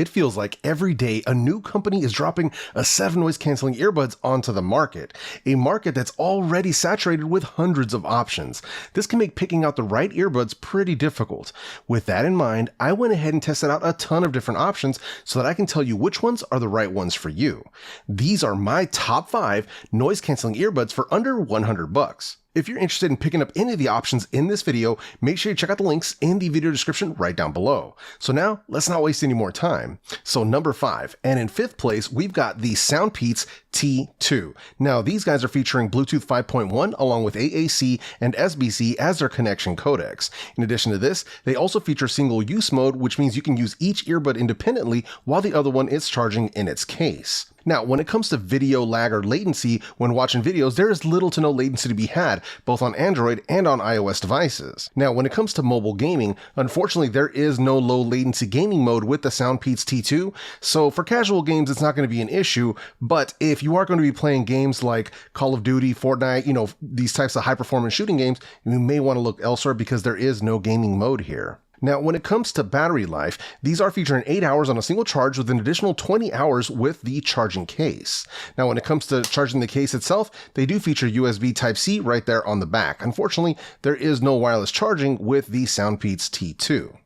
It feels like every day a new company is dropping a set of noise canceling earbuds onto the market, a market that's already saturated with hundreds of options. This can make picking out the right earbuds pretty difficult. With that in mind, I went ahead and tested out a ton of different options so that I can tell you which ones are the right ones for you. These are my top 5 noise canceling earbuds for under $100. If you're interested in picking up any of the options in this video, make sure you check out the links in the video description right down below. So now, let's not waste any more time. So number 5, and in 5th place, we've got the Soundpeats T2. Now, these guys are featuring Bluetooth 5.1 along with AAC and SBC as their connection codecs. In addition to this, they also feature single use mode, which means you can use each earbud independently while the other one is charging in its case. Now, when it comes to video lag or latency when watching videos, there is little to no latency to be had, both on Android and on iOS devices. Now, when it comes to mobile gaming, unfortunately, there is no low latency gaming mode with the Soundpeats T2, so for casual games, it's not going to be an issue, but if you are going to be playing games like Call of Duty, Fortnite, these types of high-performance shooting games, you may want to look elsewhere because there is no gaming mode here. Now, when it comes to battery life, these are featuring 8 hours on a single charge with an additional 20 hours with the charging case. Now, when it comes to charging the case itself, they do feature USB Type-C right there on the back. Unfortunately, there is no wireless charging with the Soundpeats T2.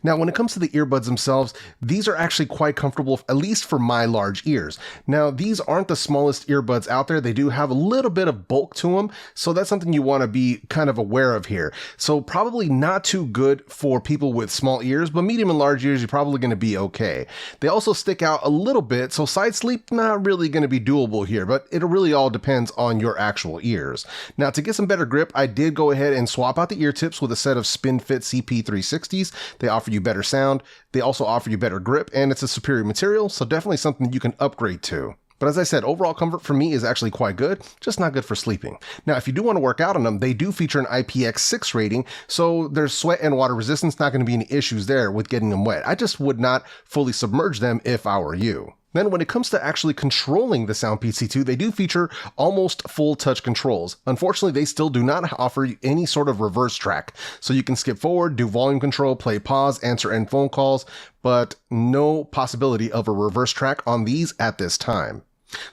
Now, when it comes to the earbuds themselves, these are actually quite comfortable, at least for my large ears. Now, these aren't the smallest earbuds out there. They do have a little bit of bulk to them, so that's something you want to be kind of aware of here. So probably not too good for people with small ears, but medium and large ears, you're probably going to be okay. They also stick out a little bit, so side sleep, not really going to be doable here, but it really all depends on your actual ears. Now, to get some better grip, I did go ahead and swap out the ear tips with a set of SpinFit CP360s. They offer you better sound, they also offer you better grip, and it's a superior material, so definitely something you can upgrade to. But as I said, overall comfort for me is actually quite good, just not good for sleeping. Now, if you do want to work out on them, they do feature an IPX6 rating, so there's sweat and water resistance, not going to be any issues there with getting them wet. I just would not fully submerge them if I were you. Then when it comes to actually controlling the Soundpeats T2, they do feature almost full touch controls. Unfortunately, they still do not offer any sort of reverse track. So you can skip forward, do volume control, play pause, answer end phone calls, but no possibility of a reverse track on these at this time.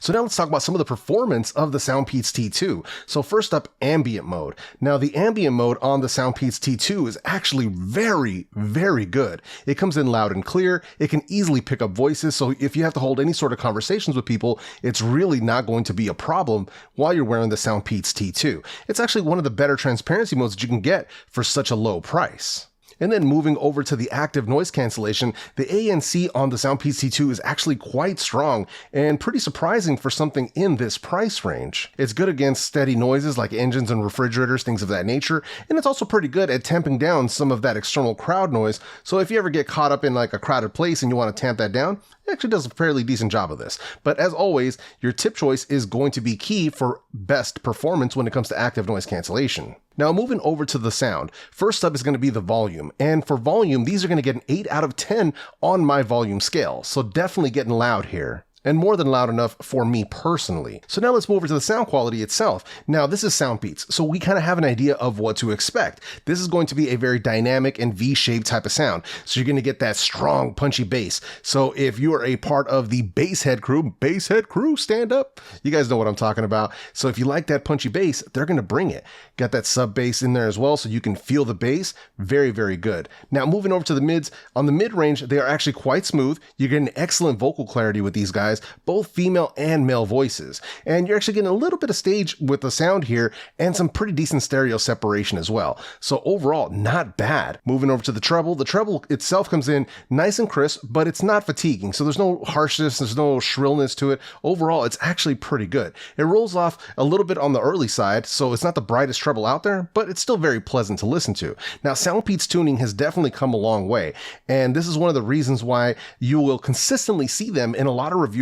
So now let's talk about some of the performance of the Soundpeats T2. So first up, ambient mode. Now the ambient mode on the Soundpeats T2 is actually very, very good. It comes in loud and clear. It can easily pick up voices. So if you have to hold any sort of conversations with people, it's really not going to be a problem while you're wearing the Soundpeats T2. It's actually one of the better transparency modes that you can get for such a low price. And then moving over to the active noise cancellation, the ANC on the Soundpeats T2 is actually quite strong and pretty surprising for something in this price range. It's good against steady noises like engines and refrigerators, things of that nature, and it's also pretty good at tamping down some of that external crowd noise. So if you ever get caught up in like a crowded place and you want to tamp that down, it actually does a fairly decent job of this. But as always, your tip choice is going to be key for best performance when it comes to active noise cancellation. Now moving over to the sound, first up is going to be the volume. And for volume, these are going to get an 8 out of 10 on my volume scale. So definitely getting loud here. And more than loud enough for me personally. So now let's move over to the sound quality itself. Now this is Soundpeats, so we kind of have an idea of what to expect. This is going to be a very dynamic and V-shaped type of sound. So you're going to get that strong, punchy bass. So if you are a part of the bass head crew, stand up. You guys know what I'm talking about. So if you like that punchy bass, they're going to bring it. Got that sub bass in there as well, so you can feel the bass. Very, very good. Now moving over to the mids, on the mid range, they are actually quite smooth. You're getting excellent vocal clarity with these guys, both female and male voices. And you're actually getting a little bit of stage with the sound here and some pretty decent stereo separation as well. So overall, not bad. Moving over to the treble itself comes in nice and crisp, but it's not fatiguing. So there's no harshness, there's no shrillness to it. Overall, it's actually pretty good. It rolls off a little bit on the early side, so it's not the brightest treble out there, but it's still very pleasant to listen to. Now, Soundpeats tuning has definitely come a long way, and this is one of the reasons why you will consistently see them in a lot of reviewers'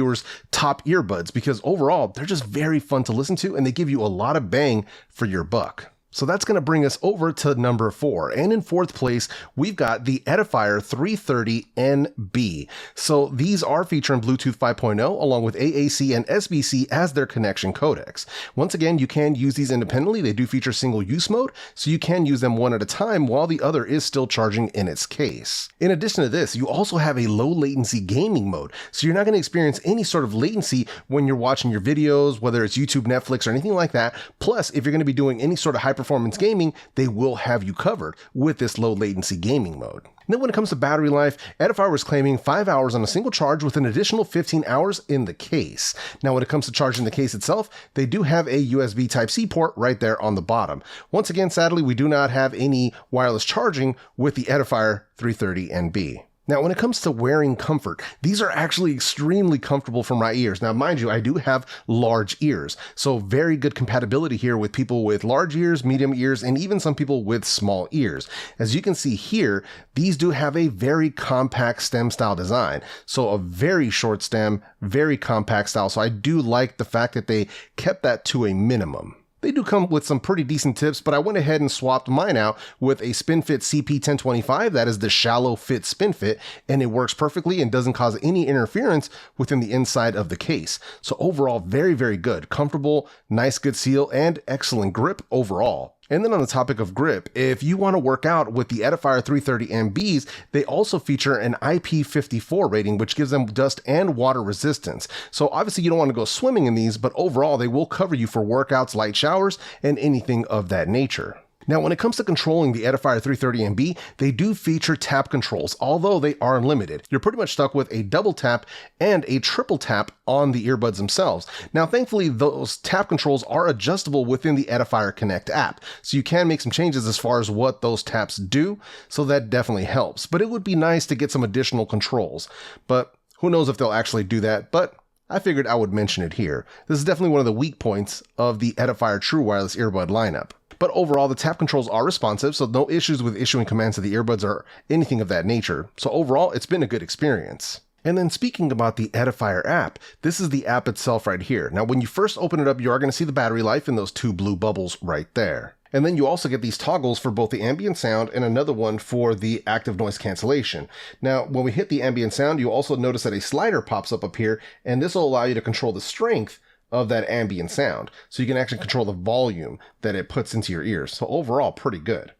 top earbuds, because overall, they're just very fun to listen to and they give you a lot of bang for your buck. So that's going to bring us over to number 4. And in 4th place, we've got the Edifier 330NB. So these are featuring Bluetooth 5.0 along with AAC and SBC as their connection codecs. Once again, you can use these independently. They do feature single use mode, so you can use them one at a time while the other is still charging in its case. In addition to this, you also have a low latency gaming mode. So you're not going to experience any sort of latency when you're watching your videos, whether it's YouTube, Netflix, or anything like that. Plus, if you're going to be doing any sort of high performance gaming, they will have you covered with this low latency gaming mode. And then when it comes to battery life, Edifier was claiming 5 hours on a single charge with an additional 15 hours in the case. Now when it comes to charging the case itself, they do have a USB Type-C port right there on the bottom. Once again, sadly, we do not have any wireless charging with the Edifier 330NB. Now, when it comes to wearing comfort, these are actually extremely comfortable for my ears. Now, mind you, I do have large ears, so very good compatibility here with people with large ears, medium ears, and even some people with small ears. As you can see here, these do have a very compact stem style design. So a very short stem, very compact style. So I do like the fact that they kept that to a minimum. They do come with some pretty decent tips, but I went ahead and swapped mine out with a SpinFit CP1025. That is the shallow fit SpinFit, and it works perfectly and doesn't cause any interference within the inside of the case. So overall, very, very good. Comfortable, nice, good seal, and excellent grip overall. And then on the topic of grip, if you want to work out with the Edifier 330NBs, they also feature an IP54 rating, which gives them dust and water resistance. So obviously you don't want to go swimming in these, but overall they will cover you for workouts, light showers, and anything of that nature. Now, when it comes to controlling the Edifier 330NB, they do feature tap controls, although they are limited. You're pretty much stuck with a double tap and a triple tap on the earbuds themselves. Now, thankfully, those tap controls are adjustable within the Edifier Connect app, so you can make some changes as far as what those taps do, so that definitely helps. But it would be nice to get some additional controls, but who knows if they'll actually do that, but I figured I would mention it here. This is definitely one of the weak points of the Edifier True Wireless earbud lineup. But overall, the tap controls are responsive, so no issues with issuing commands to the earbuds or anything of that nature. So overall, it's been a good experience. And then speaking about the Edifier app, this is the app itself right here. Now, when you first open it up, you are going to see the battery life in those 2 blue bubbles right there. And then you also get these toggles for both the ambient sound and another one for the active noise cancellation. Now, when we hit the ambient sound, you also notice that a slider pops up here, and this will allow you to control the strength of that ambient sound. So you can actually control the volume that it puts into your ears. So overall, pretty good.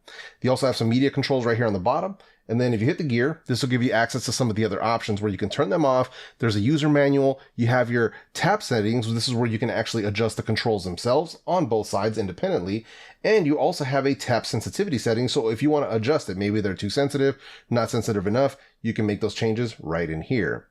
You also have some media controls right here on the bottom. And then if you hit the gear, this will give you access to some of the other options where you can turn them off. There's a user manual. You have your tap settings. This is where you can actually adjust the controls themselves on both sides independently. And you also have a tap sensitivity setting. So if you want to adjust it, maybe they're too sensitive, not sensitive enough, you can make those changes right in here.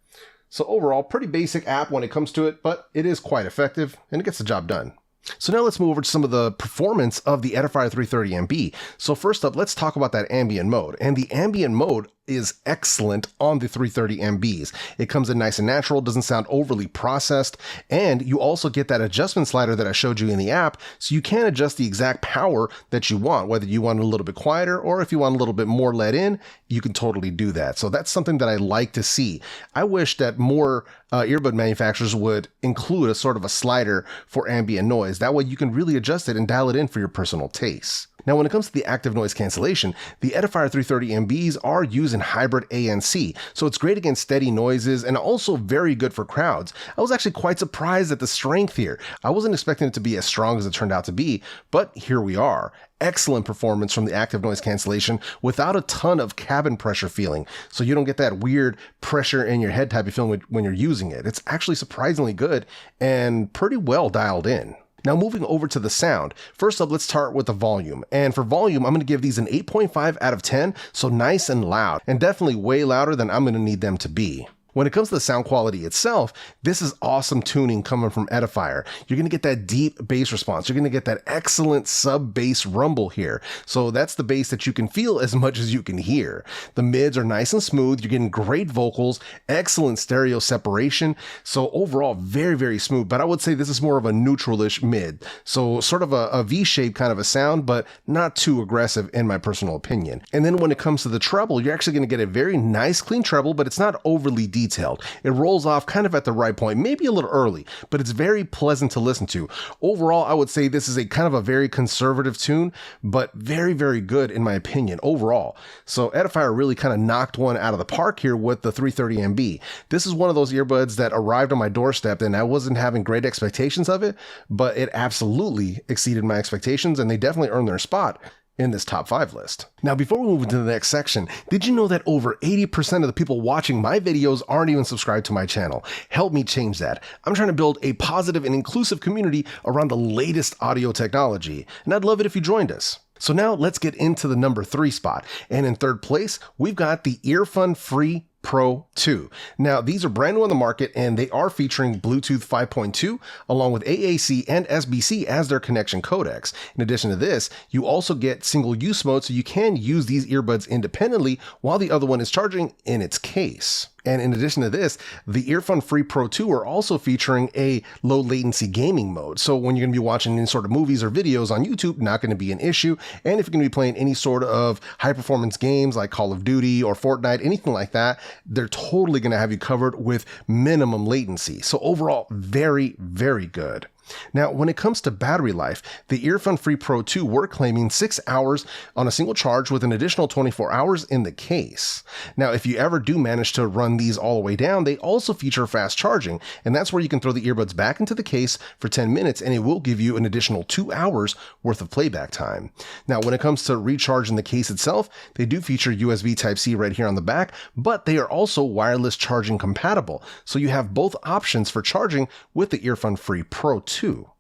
So overall, pretty basic app when it comes to it, but it is quite effective and it gets the job done. So now let's move over to some of the performance of the Edifier 330NB. So first up, let's talk about that ambient mode. And the ambient mode is excellent on the 330NBs. It comes in nice and natural, doesn't sound overly processed, and you also get that adjustment slider that I showed you in the app, so you can adjust the exact power that you want, whether you want it a little bit quieter or if you want a little bit more let in, you can totally do that. So that's something that I like to see. I wish that more earbud manufacturers would include a sort of a slider for ambient noise. That way you can really adjust it and dial it in for your personal tastes. Now, when it comes to the active noise cancellation, the Edifier 330NBs are using hybrid ANC, so it's great against steady noises and also very good for crowds. I was actually quite surprised at the strength here. I wasn't expecting it to be as strong as it turned out to be, but here we are. Excellent performance from the active noise cancellation without a ton of cabin pressure feeling, so you don't get that weird pressure in your head type of feeling when you're using it. It's actually surprisingly good and pretty well dialed in. Now moving over to the sound, first up let's start with the volume, and for volume I'm going to give these an 8.5 out of 10, so nice and loud, and definitely way louder than I'm going to need them to be. When it comes to the sound quality itself, this is awesome tuning coming from Edifier. You're going to get that deep bass response. You're going to get that excellent sub-bass rumble here. So that's the bass that you can feel as much as you can hear. The mids are nice and smooth. You're getting great vocals, excellent stereo separation. So overall, very, very smooth. But I would say this is more of a neutral-ish mid. So sort of a V-shape kind of a sound, but not too aggressive in my personal opinion. And then when it comes to the treble, you're actually going to get a very nice, clean treble, but it's not overly deep detailed. It rolls off kind of at the right point, maybe a little early, but it's very pleasant to listen to. Overall, I would say this is a kind of a very conservative tune, but very, very good in my opinion overall. So Edifier really kind of knocked one out of the park here with the 330 MB. This is one of those earbuds that arrived on my doorstep and I wasn't having great expectations of it, but it absolutely exceeded my expectations and they definitely earned their spot in this top 5 list. Now, before we move into the next section, did you know that over 80% of the people watching my videos aren't even subscribed to my channel? Help me change that. I'm trying to build a positive and inclusive community around the latest audio technology, and I'd love it if you joined us. So now let's get into the number 3 spot. And in third place, we've got the Earfun Free Pro 2. Now, these are brand new on the market and they are featuring Bluetooth 5.2 along with AAC and SBC as their connection codecs. In addition to this, you also get single use mode so you can use these earbuds independently while the other one is charging in its case. And in addition to this, the Earfun Free Pro 2 are also featuring a low latency gaming mode. So when you're going to be watching any sort of movies or videos on YouTube, not going to be an issue. And if you're going to be playing any sort of high performance games like Call of Duty or Fortnite, anything like that, they're totally going to have you covered with minimum latency. So overall, very, very good. Now, when it comes to battery life, the Earfun Free Pro 2 we're claiming 6 hours on a single charge with an additional 24 hours in the case. Now, if you ever do manage to run these all the way down, they also feature fast charging, and that's where you can throw the earbuds back into the case for 10 minutes and it will give you an additional 2 hours worth of playback time. Now, when it comes to recharging the case itself, they do feature USB Type-C right here on the back, but they are also wireless charging compatible, so you have both options for charging with the Earfun Free Pro 2.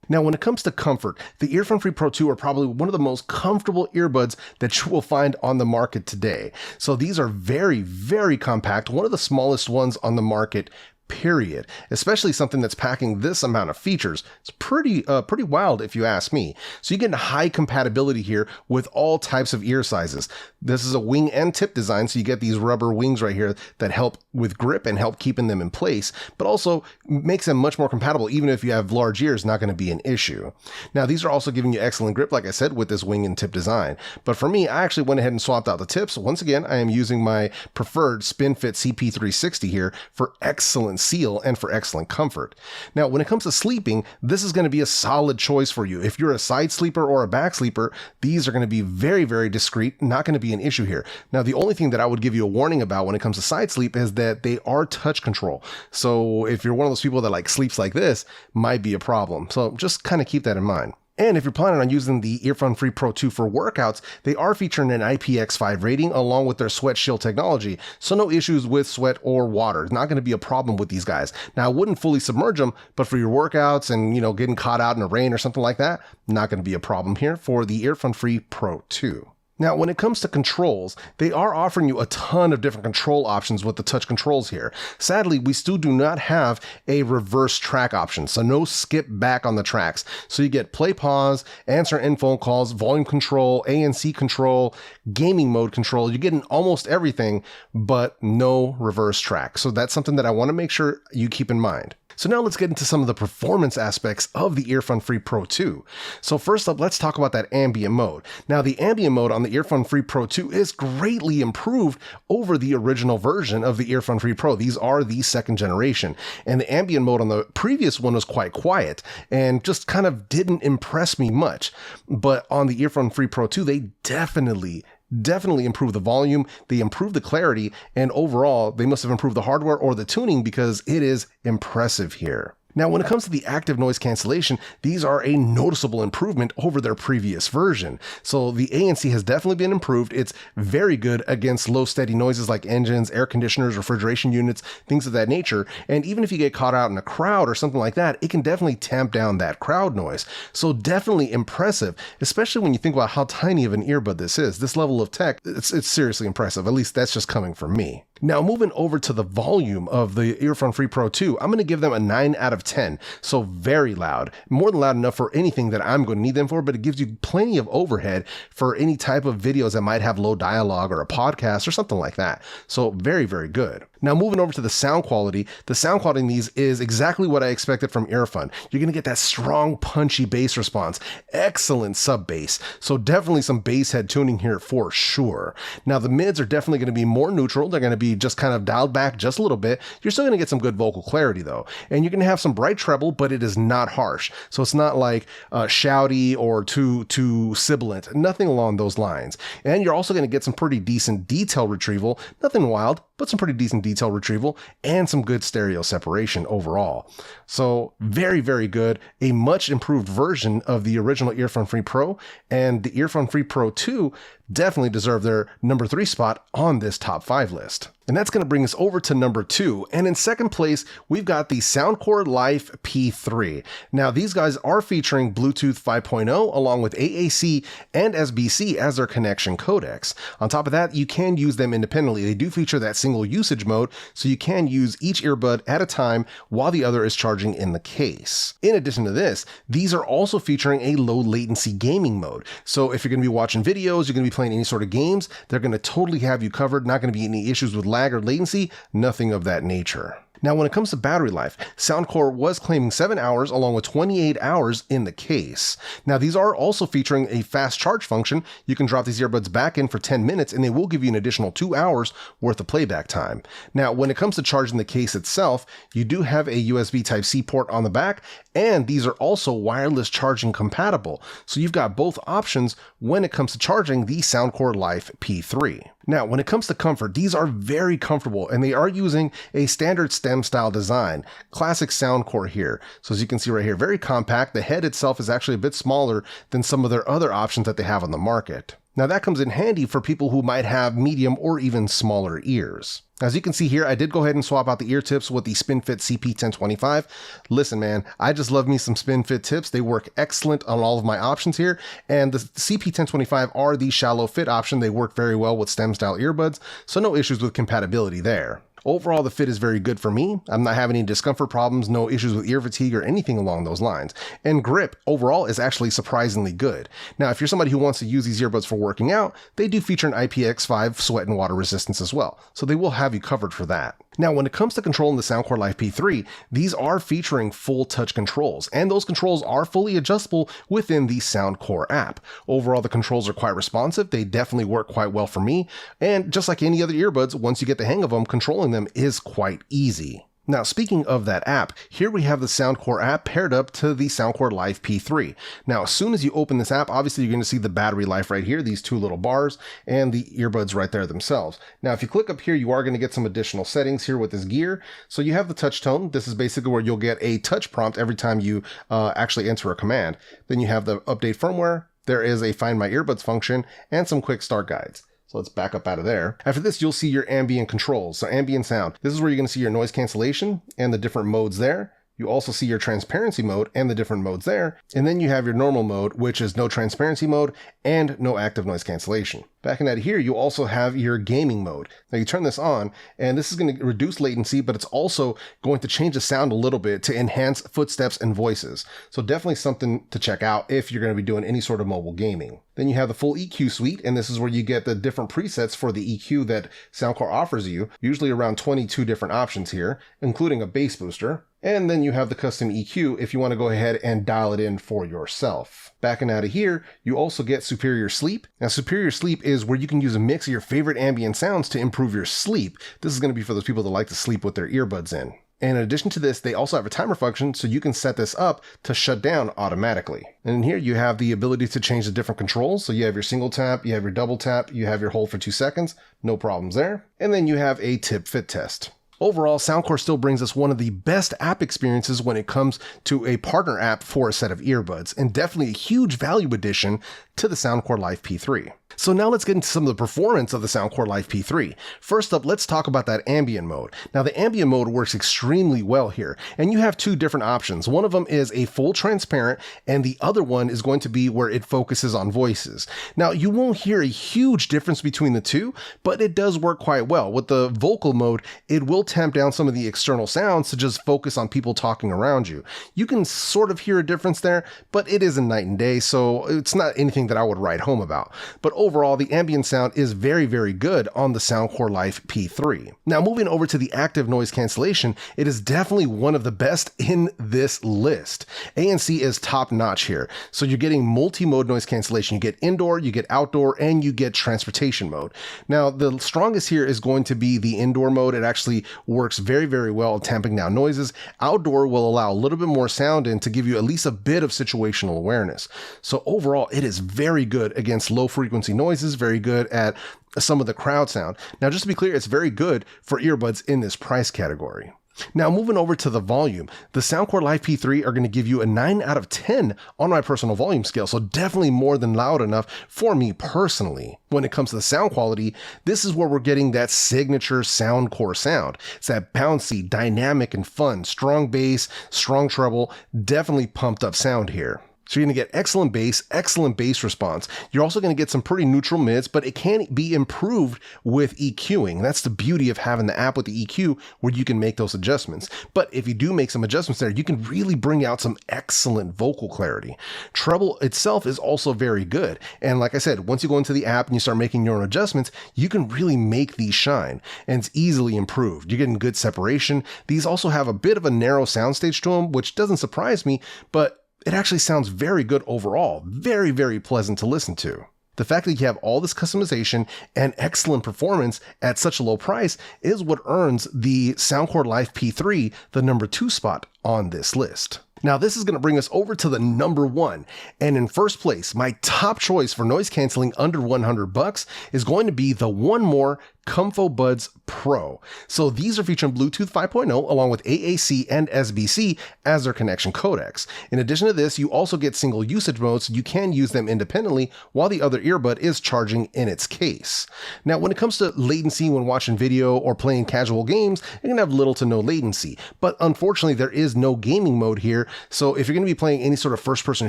Now, when it comes to comfort, the Earfun Free Pro 2 are probably one of the most comfortable earbuds that you will find on the market today. So these are very, very compact, one of the smallest ones on the market, period. Especially something that's packing this amount of features. It's pretty wild if you ask me. So you get high compatibility here with all types of ear sizes. This is a wing and tip design, so you get these rubber wings right here that help with grip and help keeping them in place, but also makes them much more compatible. Even if you have large ears, not going to be an issue. Now, these are also giving you excellent grip, like I said, with this wing and tip design. But for me, I actually went ahead and swapped out the tips. Once again, I am using my preferred SpinFit CP360 here for excellent seal and for excellent comfort. Now, when it comes to sleeping, this is going to be a solid choice for you. If you're a side sleeper or a back sleeper, these are going to be very, very discreet, not going to be an issue here. Now, the only thing that I would give you a warning about when it comes to side sleep is that they are touch control. So if you're one of those people that like sleeps like this, might be a problem. So just kind of keep that in mind. And if you're planning on using the Earfun Free Pro 2 for workouts, they are featuring an IPX5 rating along with their sweat shield technology, so no issues with sweat or water. It's not going to be a problem with these guys. Now, I wouldn't fully submerge them, but for your workouts and, getting caught out in the rain or something like that, not going to be a problem here for the Earfun Free Pro 2. Now, when it comes to controls, they are offering you a ton of different control options with the touch controls here. Sadly, we still do not have a reverse track option, so no skip back on the tracks. So you get play, pause, answer in phone calls, volume control, ANC control, gaming mode control. You're getting almost everything, but no reverse track. So that's something that I want to make sure you keep in mind. So now let's get into some of the performance aspects of the Earfun Free Pro 2. So first up, let's talk about that ambient mode. Now, the ambient mode on the Earfun Free Pro 2 is greatly improved over the original version of the Earfun Free Pro. These are the second generation. And the ambient mode on the previous one was quite quiet and just kind of didn't impress me much. But on the Earfun Free Pro 2, they definitely improve the volume, they improve the clarity, and overall, they must have improved the hardware or the tuning because it is impressive here. Now, when it comes to the active noise cancellation, these are a noticeable improvement over their previous version. So the ANC has definitely been improved. It's very good against low steady noises like engines, air conditioners, refrigeration units, things of that nature. And even if you get caught out in a crowd or something like that, it can definitely tamp down that crowd noise. So definitely impressive, especially when you think about how tiny of an earbud this is. This level of tech, it's seriously impressive. At least that's just coming from me. Now, moving over to the volume of the Earfun Free Pro 2, I'm going to give them a 9 out of 10. So very loud, more than loud enough for anything that I'm going to need them for, but it gives you plenty of overhead for any type of videos that might have low dialogue or a podcast or something like that. So very, very good. Now moving over to the sound quality in these is exactly what I expected from Earfun. You're going to get that strong, punchy bass response, excellent sub bass, so definitely some bass head tuning here for sure. Now the mids are definitely going to be more neutral, they're going to be just kind of dialed back just a little bit. You're still going to get some good vocal clarity though, and you're going to have some bright treble, but it is not harsh, so it's not like shouty or too sibilant, nothing along those lines. And you're also going to get some pretty decent detail retrieval, nothing wild, but some pretty decent detail retrieval and some good stereo separation overall. So very, very good. A much improved version of the original Earfun Free Pro, and the Earfun Free Pro 2 definitely deserve their number 3 spot on this top 5 list. And that's going to bring us over to number 2. And in second place, we've got the Soundcore Life P3. Now, these guys are featuring Bluetooth 5.0 along with AAC and SBC as their connection codecs. On top of that, you can use them independently. They do feature that single usage mode, so you can use each earbud at a time while the other is charging in the case. In addition to this, these are also featuring a low latency gaming mode. So if you're going to be watching videos, you're going to be playing any sort of games, they're going to totally have you covered. Not going to be any issues with lag or latency, nothing of that nature. Now, when it comes to battery life, Soundcore was claiming 7 hours along with 28 hours in the case. Now, these are also featuring a fast charge function. You can drop these earbuds back in for 10 minutes and they will give you an additional 2 hours worth of playback time. Now, when it comes to charging the case itself, you do have a USB Type-C port on the back, and these are also wireless charging compatible. So you've got both options when it comes to charging the Soundcore Life P3. Now, when it comes to comfort, these are very comfortable and they are using a standard stem style design. Classic Soundcore here. So as you can see right here, very compact. The head itself is actually a bit smaller than some of their other options that they have on the market. Now that comes in handy for people who might have medium or even smaller ears. As you can see here, I did go ahead and swap out the ear tips with the SpinFit CP1025. Listen, man, I just love me some SpinFit tips. They work excellent on all of my options here. And the CP1025 are the shallow fit option. They work very well with stem style earbuds, so no issues with compatibility there. Overall, the fit is very good for me. I'm not having any discomfort problems, no issues with ear fatigue or anything along those lines. And grip overall is actually surprisingly good. Now, if you're somebody who wants to use these earbuds for working out, they do feature an IPX5 sweat and water resistance as well. So they will have you covered for that. Now, when it comes to controlling the Soundcore Life P3, these are featuring full touch controls, and those controls are fully adjustable within the Soundcore app. Overall, the controls are quite responsive. They definitely work quite well for me. And just like any other earbuds, once you get the hang of them, controlling them is quite easy. Now, speaking of that app, here we have the Soundcore app paired up to the Soundcore Life P3. Now, as soon as you open this app, obviously you're going to see the battery life right here, these 2 little bars, and the earbuds right there themselves. Now, if you click up here, you are going to get some additional settings here with this gear. So you have the touch tone. This is basically where you'll get a touch prompt every time you actually enter a command. Then you have the update firmware. There is a Find My Earbuds function and some quick start guides. So let's back up out of there. After this, you'll see your ambient controls, so ambient sound. This is where you're going to see your noise cancellation and the different modes there. You also see your transparency mode and the different modes there. And then you have your normal mode, which is no transparency mode and no active noise cancellation. Backing out of here, you also have your gaming mode. Now you turn this on, and this is going to reduce latency, but it's also going to change the sound a little bit to enhance footsteps and voices. So definitely something to check out if you're going to be doing any sort of mobile gaming. Then you have the full EQ suite, and this is where you get the different presets for the EQ that Soundcore offers you, usually around 22 different options here, including a bass booster. And then you have the custom EQ if you want to go ahead and dial it in for yourself. Backing out of here, you also get Superior Sleep. Now, Superior Sleep is where you can use a mix of your favorite ambient sounds to improve your sleep. This is going to be for those people that like to sleep with their earbuds in. And in addition to this, they also have a timer function, so you can set this up to shut down automatically. And in here, you have the ability to change the different controls. So you have your single tap, you have your double tap, you have your hold for 2 seconds, no problems there. And then you have a tip fit test. Overall, Soundcore still brings us one of the best app experiences when it comes to a partner app for a set of earbuds, and definitely a huge value addition to the Soundcore Life P3. So now let's get into some of the performance of the Soundcore Life P3. First up, let's talk about that ambient mode. Now the ambient mode works extremely well here, and you have 2 different options. One of them is a full transparent, and the other one is going to be where it focuses on voices. Now you won't hear a huge difference between the 2, but it does work quite well. With the vocal mode, it will tamp down some of the external sounds to just focus on people talking around you. You can sort of hear a difference there, but it isn't night and day, so it's not anything anything that I would write home about. But overall, the ambient sound is very, very good on the Soundcore Life P3. Now, moving over to the active noise cancellation, it is definitely one of the best in this list. ANC is top notch here. So you're getting multi-mode noise cancellation. You get indoor, you get outdoor, and you get transportation mode. Now, the strongest here is going to be the indoor mode. It actually works very, very well at tamping down noises. Outdoor will allow a little bit more sound in to give you at least a bit of situational awareness. So overall, it is very good against low frequency noises, very good at some of the crowd sound. Now, just to be clear, it's very good for earbuds in this price category. Now, moving over to the volume, the Soundcore Life P3 are going to give you a 9 out of 10 on my personal volume scale, so definitely more than loud enough for me personally. When it comes to the sound quality, this is where we're getting that signature Soundcore sound. It's that bouncy, dynamic, and fun, strong bass, strong treble, definitely pumped up sound here. So you're going to get excellent bass response. You're also going to get some pretty neutral mids, but it can be improved with EQing. That's the beauty of having the app with the EQ where you can make those adjustments. But if you do make some adjustments there, you can really bring out some excellent vocal clarity. Treble itself is also very good. And like I said, once you go into the app and you start making your own adjustments, you can really make these shine. And it's easily improved. You're getting good separation. These also have a bit of a narrow soundstage to them, which doesn't surprise me, but it actually sounds very good overall, very, very pleasant to listen to. The fact that you have all this customization and excellent performance at such a low price is what earns the Soundcore Life P3 the number 2 spot on this list. Now, this is going to bring us over to the number 1. And in first place, my top choice for noise canceling under $100 is going to be the One More ComfoBuds Pro. So these are featuring Bluetooth 5.0 along with AAC and SBC as their connection codecs. In addition to this, you also get single usage modes, so you can use them independently while the other earbud is charging in its case. Now, when it comes to latency when watching video or playing casual games, you're going to have little to no latency. But unfortunately, there is no gaming mode here, so if you're going to be playing any sort of first-person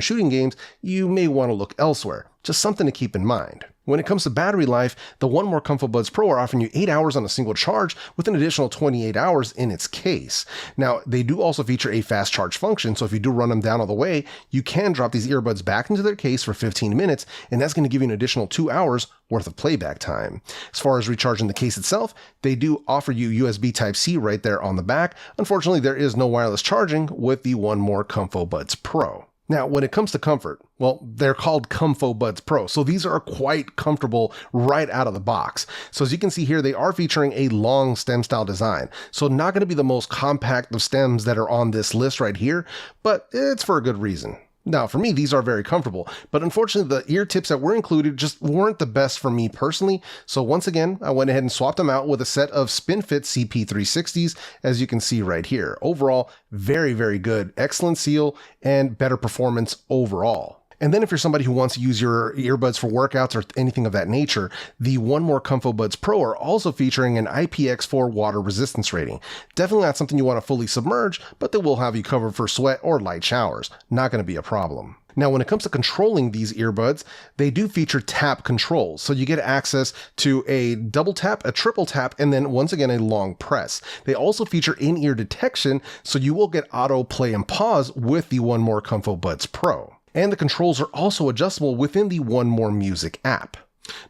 shooting games, you may want to look elsewhere. Just something to keep in mind. When it comes to battery life, the One More ComfoBuds Pro are offering you 8 hours on a single charge with an additional 28 hours in its case. Now, they do also feature a fast charge function, so if you do run them down all the way, you can drop these earbuds back into their case for 15 minutes, and that's going to give you an additional 2 hours worth of playback time. As far as recharging the case itself, they do offer you USB Type-C right there on the back. Unfortunately, there is no wireless charging with the One More ComfoBuds Pro. Now, when it comes to comfort, well, they're called ComfoBuds Pro, so these are quite comfortable right out of the box. So as you can see here, they are featuring a long stem style design. So not going to be the most compact of stems that are on this list right here, but it's for a good reason. Now, for me, these are very comfortable, but unfortunately, the ear tips that were included just weren't the best for me personally. So once again, I went ahead and swapped them out with a set of SpinFit CP360s, as you can see right here. Overall, very, very good, excellent seal, and better performance overall. And then if you're somebody who wants to use your earbuds for workouts or anything of that nature, the One More ComfoBuds Pro are also featuring an IPX4 water resistance rating. Definitely not something you want to fully submerge, but they will have you covered for sweat or light showers. Not going to be a problem. Now, when it comes to controlling these earbuds, they do feature tap controls. So you get access to a double tap, a triple tap, and then once again, a long press. They also feature in-ear detection, so you will get auto play and pause with the One More ComfoBuds Pro. And the controls are also adjustable within the One More Music app.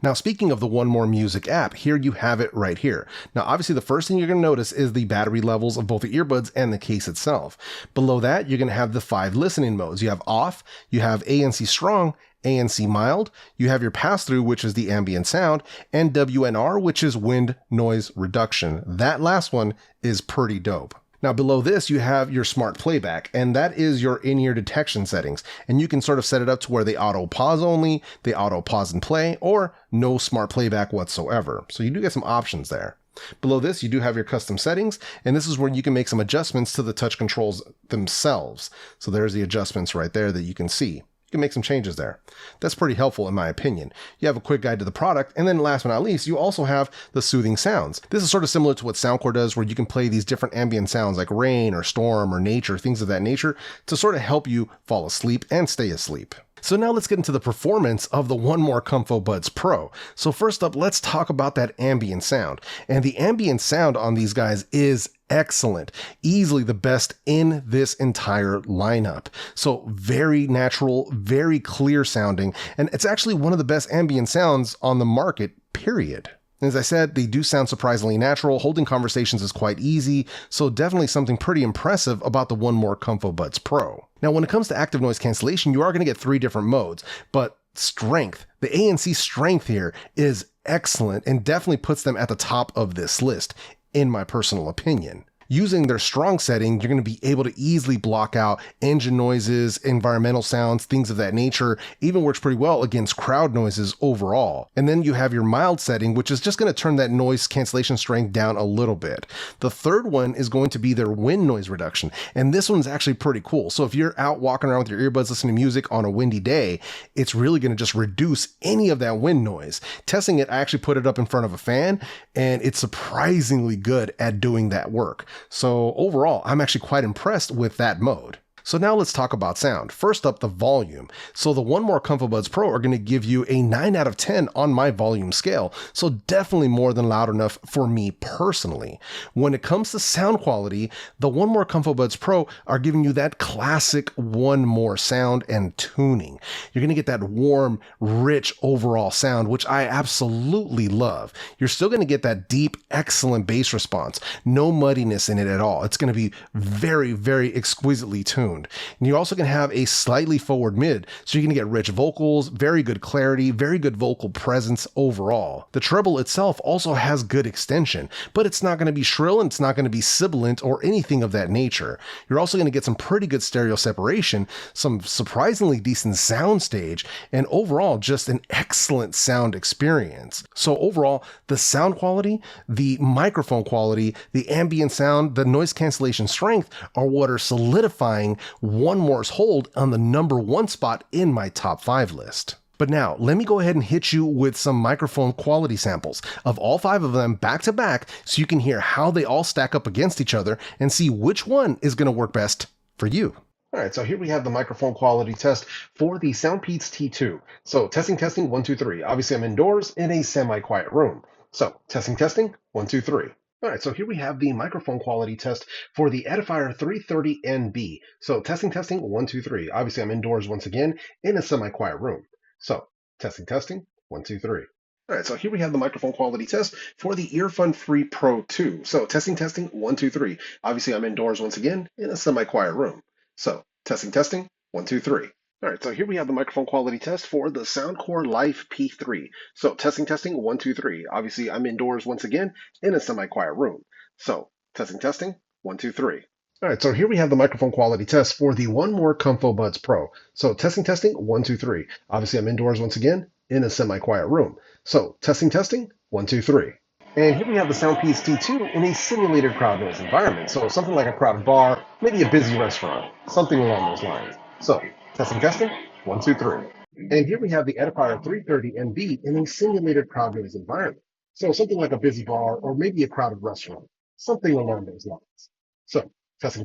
Now, speaking of the One More Music app, here you have it right here. Now, obviously, the first thing you're going to notice is the battery levels of both the earbuds and the case itself. Below that, you're going to have the 5 listening modes. You have off, you have ANC strong, ANC mild, you have your pass-through, which is the ambient sound, and WNR, which is wind noise reduction. That last one is pretty dope. Now below this, you have your smart playback, and that is your in-ear detection settings. And you can sort of set it up to where they auto pause only, they auto pause and play, or no smart playback whatsoever. So you do get some options there. Below this, you do have your custom settings, and this is where you can make some adjustments to the touch controls themselves. So there's the adjustments right there that you can see. You can make some changes there. That's pretty helpful in my opinion. You have a quick guide to the product, and then last but not least, you also have the soothing sounds. This is sort of similar to what Soundcore does, where you can play these different ambient sounds like rain or storm or nature, things of that nature, to sort of help you fall asleep and stay asleep. So now let's get into the performance of the One More ComfoBuds Pro. So first up, let's talk about that ambient sound. And the ambient sound on these guys is excellent. Easily the best in this entire lineup. So very natural, very clear sounding, and it's actually one of the best ambient sounds on the market, period. As I said, they do sound surprisingly natural. Holding conversations is quite easy, so definitely something pretty impressive about the One More ComfoBuds Pro. Now, when it comes to active noise cancellation, you are going to get 3 different modes, but strength, the ANC strength here is excellent and definitely puts them at the top of this list, in my personal opinion. Using their strong setting, you're going to be able to easily block out engine noises, environmental sounds, things of that nature. Even works pretty well against crowd noises overall. And then you have your mild setting, which is just going to turn that noise cancellation strength down a little bit. The third one is going to be their wind noise reduction. And this one's actually pretty cool. So if you're out walking around with your earbuds listening to music on a windy day, it's really going to just reduce any of that wind noise. Testing it, I actually put it up in front of a fan, and it's surprisingly good at doing that work. So overall, I'm actually quite impressed with that mode. So now let's talk about sound. First up, the volume. So the One More ComfoBuds Pro are going to give you a 9 out of 10 on my volume scale. So definitely more than loud enough for me personally. When it comes to sound quality, the One More ComfoBuds Pro are giving you that classic One More sound and tuning. You're going to get that warm, rich overall sound, which I absolutely love. You're still going to get that deep, excellent bass response. No muddiness in it at all. It's going to be very, very exquisitely tuned. And you're also going to have a slightly forward mid, so you're going to get rich vocals, very good clarity, very good vocal presence overall. The treble itself also has good extension, but it's not going to be shrill and it's not going to be sibilant or anything of that nature. You're also going to get some pretty good stereo separation, some surprisingly decent soundstage, and overall just an excellent sound experience. So overall, the sound quality, the microphone quality, the ambient sound, the noise cancellation strength are what are solidifying One More's hold on the #1 spot in my top 5 list. But now, let me go ahead and hit you with some microphone quality samples of all 5 of them back to back so you can hear how they all stack up against each other and see which one is going to work best for you. All right, so here we have the microphone quality test for the Soundpeats T2. So testing, 1, 2, 3. Obviously, I'm indoors in a semi-quiet room. So testing, 1, 2, 3. All right, so here we have the microphone quality test for the Edifier 330NB. So testing, 1, 2, 3. Obviously, I'm indoors once again in a semi-quiet room. So testing, 1, 2, 3. All right, so here we have the microphone quality test for the Earfun Free Pro 2. So testing, 1, 2, 3. Obviously, I'm indoors once again in a semi-quiet room. So testing, 1, 2, 3. All right, so here we have the microphone quality test for the Soundcore Life P3. So testing, 1, 2, 3. Obviously, I'm indoors once again in a semi-quiet room. So testing, 1, 2, 3. All right, so here we have the microphone quality test for the One More ComfoBuds Pro. So testing, 1, 2, 3. Obviously, I'm indoors once again in a semi-quiet room. So testing, 1, 2, 3. And here we have the Soundpeats T2 in a simulated crowd noise environment. So something like a crowded bar, maybe a busy restaurant, something along those lines. So testing, 1, 2, 3. And here we have the Edifier 330NB in a simulated crowd noise environment. So something like a busy bar or maybe a crowded restaurant, something along those lines. So testing,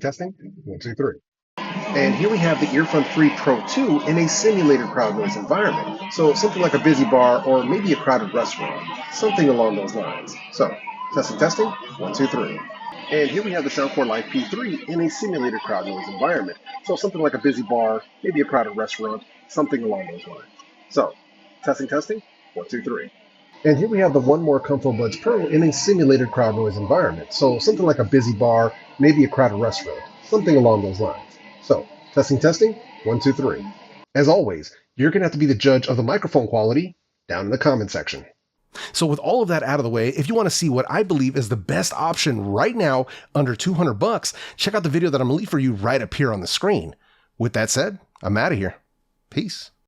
1, 2, 3. And here we have the Earfun Free Pro 2 in a simulated crowd noise environment. So something like a busy bar or maybe a crowded restaurant, something along those lines. So testing, 1, 2, 3. And here we have the Soundcore Life P3 in a simulated crowd noise environment. So something like a busy bar, maybe a crowded restaurant, something along those lines. So testing, 1, 2, 3. And here we have the One More ComfoBuds Pro in a simulated crowd noise environment. So something like a busy bar, maybe a crowded restaurant, something along those lines. So testing, 1, 2, 3. As always, you're going to have to be the judge of the microphone quality down in the comment section. So with all of that out of the way, if you want to see what I believe is the best option right now under $200, check out the video that I'm going to leave for you right up here on the screen. With that said, I'm out of here. Peace.